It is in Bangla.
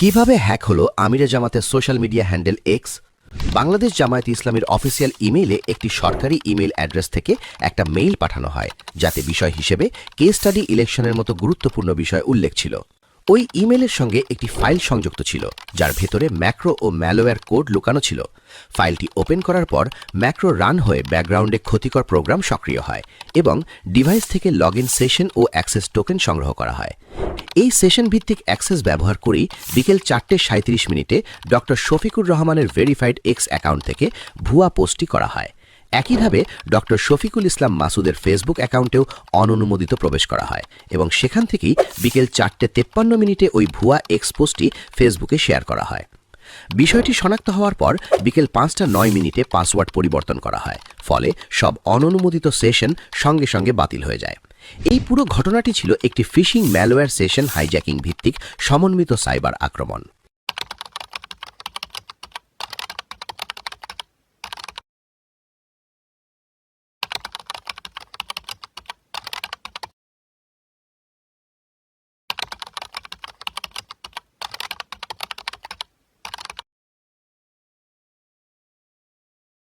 কিভাবে হ্যাক হলো আমিরে জামাতের social media handle X? Bangladesh জামায়াতে ইসলামীর অফিসিয়াল ইমেইলে একটি সরকারি ইমেইল অ্যাড্রেস থেকে একটা মেইল পাঠানো হয়, যাতে বিষয় হিসেবে কেস স্টাডি ইলেকশনের মতো গুরুত্বপূর্ণ বিষয় উল্লেখ ছিল। ওই ইমেইলের সঙ্গে একটি ফাইল সংযুক্ত ছিল, যার ভেতরে ম্যাক্রো ও ম্যালওয়্যার কোড লুকানো ছিল। ফাইলটি ওপেন করার পর ম্যাক্রো রান হয়ে ব্যাকগ্রাউন্ডে ক্ষতিকর প্রোগ্রাম সক্রিয় হয় এবং ডিভাইস থেকে লগ ইন সেশন ও অ্যাক্সেস টোকেন সংগ্রহ করা হয়। এই সেশন ভিত্তিক অ্যাক্সেস ব্যবহার করেই বিকেল 4:37 ডক্টর শফিকুর রহমানের ভেরিফাইড এক্স অ্যাকাউন্ট থেকে ভুয়া পোস্টটি করা হয়। একইভাবে ডক্টর শফিকুল ইসলাম মাসুদের ফেসবুক অ্যাকাউন্টেও অননুমোদিত প্রবেশ করা হয় এবং সেখান থেকেই বিকেল 4:53 ওই ভুয়া এক্স পোস্টটি ফেসবুকে শেয়ার করা হয়। বিষয়টি শনাক্ত হওয়ার পর বিকেল 5:09 পাসওয়ার্ড পরিবর্তন করা হয়, ফলে সব অননুমোদিত সেশন সঙ্গে সঙ্গে বাতিল হয়ে যায়। এই পুরো ঘটনাটি ছিল একটি ফিশিং ম্যালওয়্যার সেশন হাইজ্যাকিং ভিত্তিক সমন্বিত সাইবার আক্রমণ।